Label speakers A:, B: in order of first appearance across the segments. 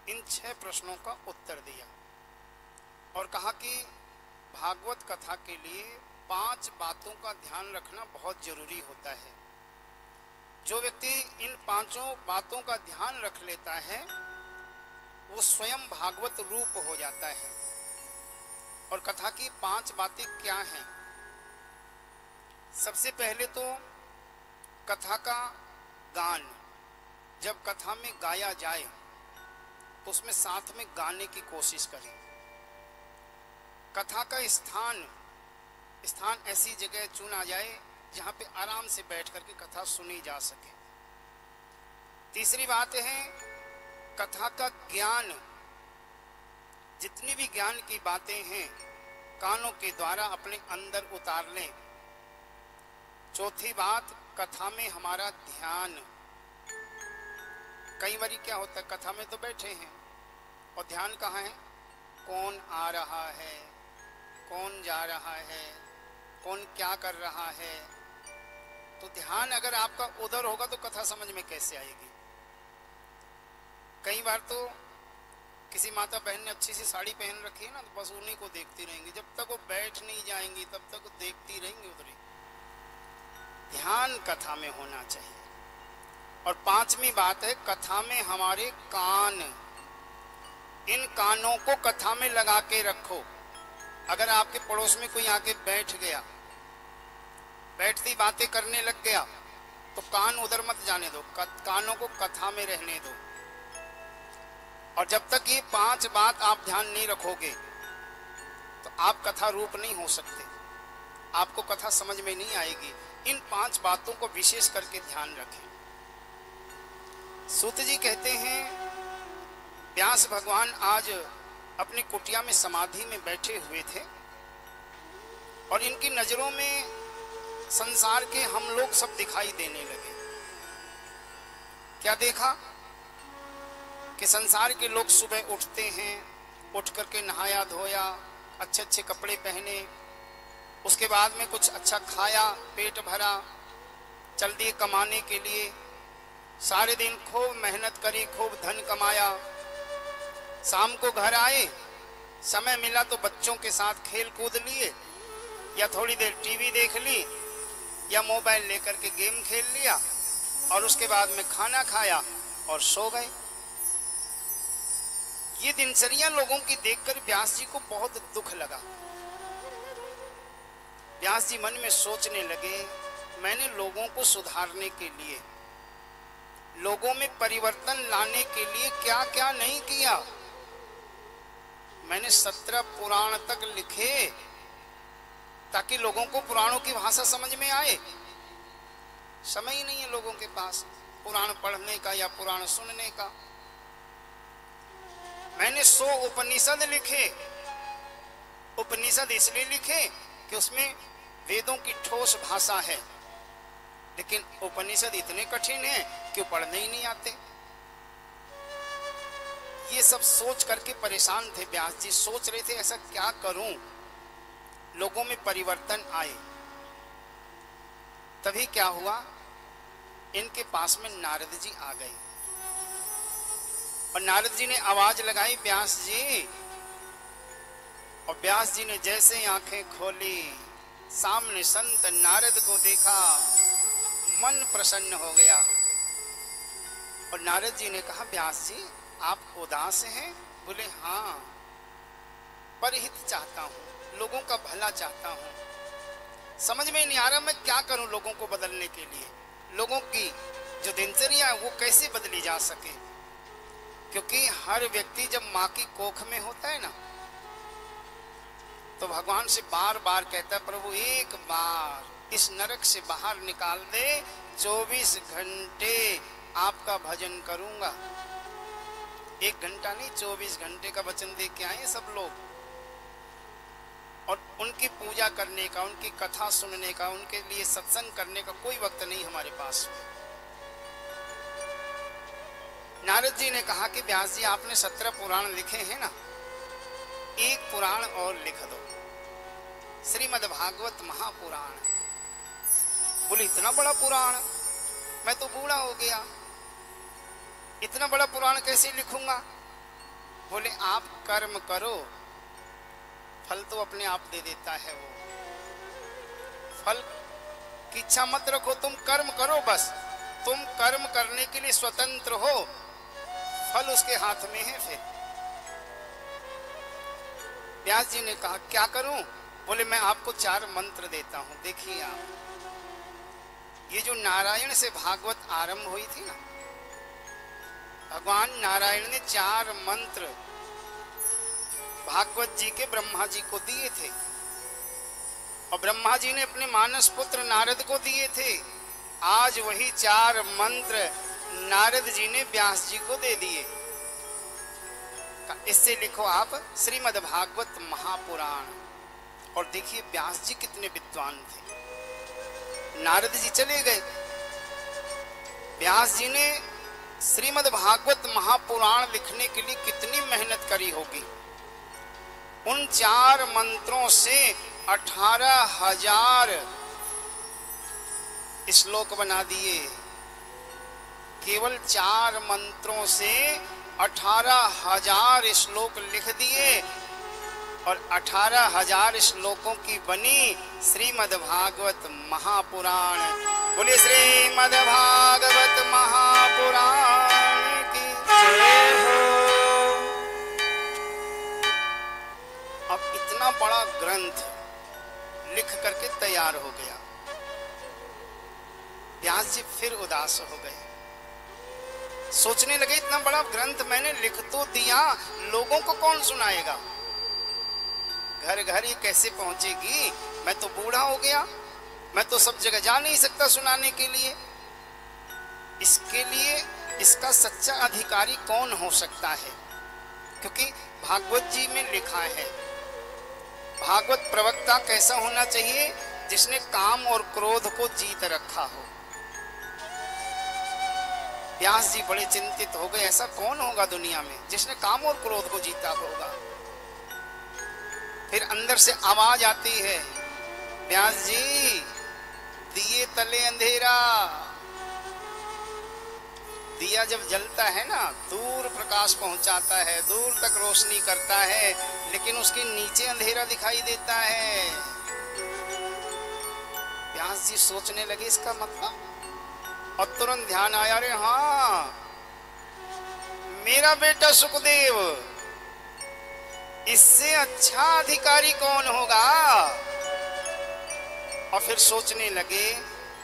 A: इन 6 प्रश्नों का उत्तर दिया और कहा कि भागवत कथा के लिए 5 बातों का ध्यान रखना बहुत जरूरी होता है। जो व्यक्ति इन 5 बातों का ध्यान रख लेता है वो स्वयं भागवत रूप हो जाता है। और कथा की 5 बातें क्या हैं? सबसे पहले तो कथा का गान। जब कथा में गाया जाए तो उसमें साथ में गाने की कोशिश करें। कथा का स्थान ऐसी जगह चुना जाए जहां पे आराम से बैठ करके कथा सुनी जा सके। तीसरी बात है कथा का ज्ञान। जितनी भी ज्ञान की बातें हैं कानों के द्वारा अपने अंदर उतार लें। चौथी बात, कथा में हमारा ध्यान। कई बार क्या होता है, कथा में तो बैठे हैं और ध्यान कहाँ है? कौन आ रहा है, कौन जा रहा है, कौन क्या कर रहा है। तो ध्यान अगर आपका उधर होगा तो कथा समझ में कैसे आएगी? कई बार तो किसी माता बहन ने अच्छी सी साड़ी पहन रखी है ना, तो बस उन्हीं को देखती रहेंगी। जब तक वो बैठ नहीं जाएंगी तब तक वो देखती रहेंगी उधर ही। ध्यान कथा में होना चाहिए। और 5वीं बात है कथा में हमारे कान। इन कानों को कथा में लगा के रखो। अगर आपके पड़ोस में कोई आके बैठ गया, बैठती बातें करने लग गया, तो कान उधर मत जाने दो, कानों को कथा में रहने दो। और जब तक ये 5 बात आप ध्यान नहीं रखोगे तो आप कथा रूप नहीं हो सकते, आपको कथा समझ में नहीं आएगी। इन 5 बातों को विशेष करके ध्यान रखें। सूत जी कहते हैं व्यास भगवान आज अपनी कुटिया में समाधि में बैठे हुए थे और इनकी नजरों में संसार के हम लोग सब दिखाई देने लगे। क्या देखा कि संसार के लोग सुबह उठते हैं, उठ करके नहाया धोया, अच्छे अच्छे कपड़े पहने, उसके बाद में कुछ अच्छा खाया, पेट भरा, चल दिए कमाने के लिए। सारे दिन खूब मेहनत करी, खूब धन कमाया। शाम को घर आए, समय मिला तो बच्चों के साथ खेल कूद लिए या थोड़ी देर टीवी देख ली या मोबाइल लेकर के गेम खेल लिया और उसके बाद में खाना खाया और सो गए। ये दिनचर्या लोगों की देखकर व्यास जी को बहुत दुख लगा। व्यास जी मन में सोचने लगे, मैंने लोगों को सुधारने के लिए, लोगों में परिवर्तन लाने के लिए क्या क्या नहीं किया। मैंने 17 पुराण तक लिखे ताकि लोगों को पुराणों की भाषा समझ में आए। समय ही नहीं है लोगों के पास पुराण पढ़ने का या पुराण सुनने का। मैंने 100 उपनिषद लिखे। उपनिषद इसलिए लिखे कि उसमें वेदों की ठोस भाषा है, लेकिन उपनिषद इतने कठिन है कि वो पढ़ने ही नहीं आते। ये सब सोच करके परेशान थे व्यास जी। सोच रहे थे ऐसा क्या करूं लोगों में परिवर्तन आए। तभी क्या हुआ, इनके पास में नारद जी आ गए और नारद जी ने आवाज लगाई, व्यास जी। और व्यास जी ने जैसे आंखें खोली, सामने संत नारद को देखा, मन प्रसन्न हो गया। और नारद जी ने कहा, व्यास जी आप उदास हैं? बोले हाँ, परहित चाहता हूं, लोगों का भला चाहता हूं। समझ में नहीं आ रहा मैं क्या करूं लोगों को बदलने के लिए, लोगों की जो दिनचर्या है वो कैसे बदली जा सके। क्योंकि हर व्यक्ति जब माँ की कोख में होता है ना, तो भगवान से बार बार कहता है, प्रभु एक बार इस नरक से बाहर निकाल दे, 24 घंटे आपका भजन करूंगा। 1 घंटा नहीं, 24 घंटे का वचन दे के आए सब लोग। और उनकी पूजा करने का, उनकी कथा सुनने का, उनके लिए सत्संग करने का कोई वक्त नहीं हमारे पास। नारद जी ने कहा कि व्यास जी आपने 17 पुराण लिखे हैं ना, एक पुराण और लिख दो, श्रीमद् भागवत महापुराण। बोले इतना बड़ा पुराण, मैं तो बूढ़ा हो गया, इतना बड़ा पुराण कैसे लिखूंगा। बोले आप कर्म करो, फल तो अपने आप दे देता है वो। फल की इच्छा मत रखो, तुम कर्म करो बस। तुम कर्म करने के लिए स्वतंत्र हो, फल उसके हाथ में है। फिर व्यास जी ने कहा क्या करूं? बोले मैं आपको 4 मंत्र देता हूं। देखिए आप, ये जो नारायण से भागवत आरंभ हुई थी ना, भगवान नारायण ने 4 मंत्र भागवत जी के ब्रह्मा जी को दिए थे, और ब्रह्मा जी ने अपने मानस पुत्र नारद को दिए थे। आज वही 4 मंत्र नारद जी ने व्यास जी को दे दिए। इससे लिखो आप श्रीमद् भागवत महापुराण। और देखिए व्यास जी कितने विद्वान थे। नारद जी चले गए, व्यास जी ने श्रीमद् भागवत महापुराण लिखने के लिए कितनी मेहनत करी होगी। उन 4 मंत्रों से 18,000 श्लोक बना दिए। केवल 4 मंत्रों से 18,000 श्लोक लिख दिए, और 18,000 श्लोकों की बनी श्रीमद् भागवत महापुराण। बोले श्रीमद् भागवत महापुराण की जय हो। अब इतना बड़ा ग्रंथ लिख करके तैयार हो गया। व्यास जी फिर उदास हो गए, सोचने लगे इतना बड़ा ग्रंथ मैंने लिख तो दिया, लोगों को कौन सुनाएगा? घर घर ये कैसे पहुंचेगी? मैं तो बूढ़ा हो गया, मैं तो सब जगह जा नहीं सकता सुनाने के लिए। इसके लिए इसका सच्चा अधिकारी कौन हो सकता है? क्योंकि भागवत जी में लिखा है, भागवत प्रवक्ता कैसा होना चाहिए? जिसने काम और क्रोध को जीत रखा हो। व्यास जी बड़े चिंतित हो गए, ऐसा कौन होगा दुनिया में जिसने काम और क्रोध को जीता होगा? फिर अंदर से आवाज आती है, व्यास जी दिए तले अंधेरा। दिया जब जलता है ना, दूर प्रकाश पहुंचाता है, दूर तक रोशनी करता है, लेकिन उसके नीचे अंधेरा दिखाई देता है। व्यास जी सोचने लगे इसका मतलब, और तुरंत ध्यान आया, अरे हाँ मेरा बेटा सुखदेव, इससे अच्छा अधिकारी कौन होगा? और फिर सोचने लगे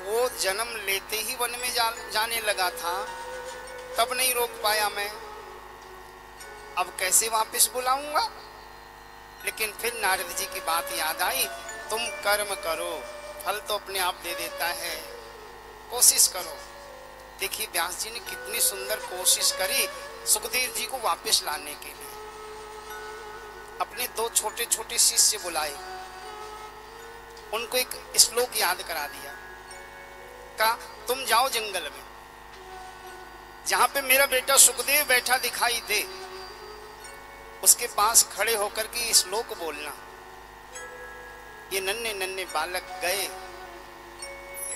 A: वो जन्म लेते ही वन में जाने लगा था, तब नहीं रोक पाया मैं, अब कैसे वापस बुलाऊंगा? लेकिन फिर नारद जी की बात याद आई, तुम कर्म करो, फल तो अपने आप दे देता है, कोशिश करो। देखिए व्यास जी ने कितनी सुंदर कोशिश करी सुखदेव जी को वापस लाने के लिए। अपने 2 छोटे छोटे शिष्य बुलाए, उनको एक श्लोक याद करा दिया, कहा तुम जाओ जंगल में, जहां पे मेरा बेटा सुखदेव बैठा दिखाई दे, उसके पास खड़े होकर के श्लोक बोलना। ये नन्हे नन्हे बालक गए,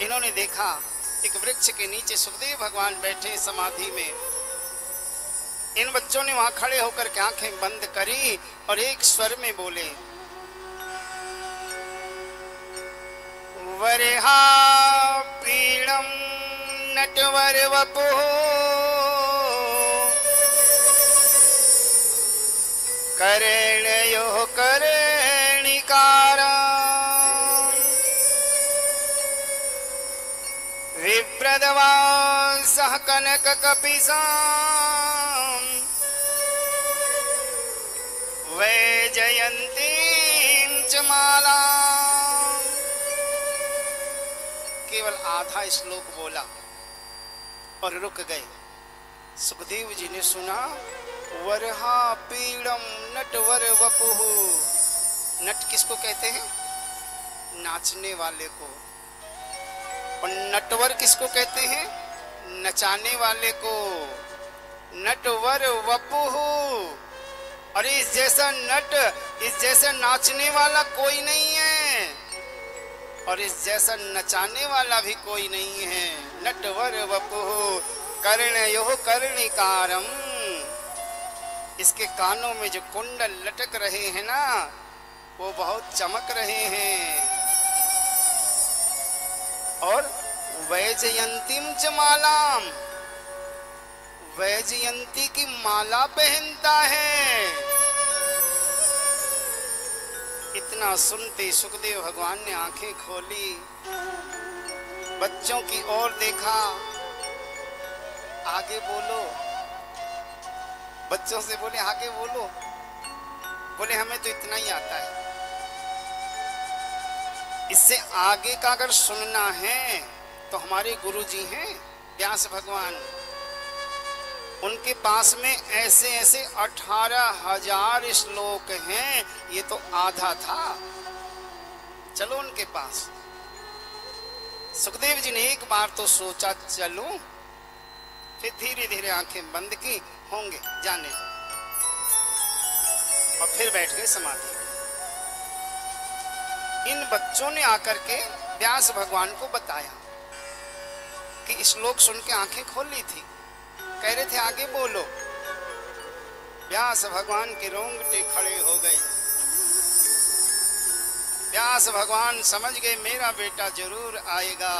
A: इन्होंने देखा एक वृक्ष के नीचे सुखदेव भगवान बैठे समाधि में। इन बच्चों ने वहां खड़े होकर के आंखें बंद करी और एक स्वर में बोले, वरहा पीड़म नटवर वपो करेणयो करेणिकारा विप्रदवांसः कनक कपिसाम् वैजयन्तीं च मालाम्। केवल आधा श्लोक बोला और रुक गए। सुखदेव जी ने सुना, वरहा पीड़म नटवर वपुः। नट किसको कहते हैं? नाचने वाले को। और नटवर किसको कहते हैं? नचाने वाले को। नटवर वपुः। अरे इस जैसा नट, इस जैसा नाचने वाला कोई नहीं है, और इस जैसा नचाने वाला भी कोई नहीं है। नटवर वपुः कर्णयोः कर्णिकारम् इसके कानों में जो कुंडल लटक रहे हैं ना, वो बहुत चमक रहे हैं। और वैजयंतीम च मालाम, वैजयंती की माला पहनता है। इतना सुनते सुखदेव भगवान ने आंखें खोली, बच्चों की ओर देखा। आगे बोलो, बच्चों से बोले आगे बोलो। बोले हमें तो इतना ही आता है। इससे आगे का अगर सुनना है तो हमारे गुरुजी हैं व्यास भगवान, उनके पास में ऐसे ऐसे 18,000 श्लोक हैं। ये तो आधा था, चलो उनके पास। सुखदेव जी ने एक बार तो सोचा चलो, फिर धीरे धीरे आंखें बंद की, होंगे जाने दो, और फिर बैठ गए समाधि। इन बच्चों ने आकर के व्यास भगवान को बताया कि श्लोक सुन के आंखें खोल ली थी, कह रहे थे आगे बोलो। व्यास भगवान के रोंगटे खड़े हो गए। व्यास भगवान समझ गए मेरा बेटा जरूर आएगा।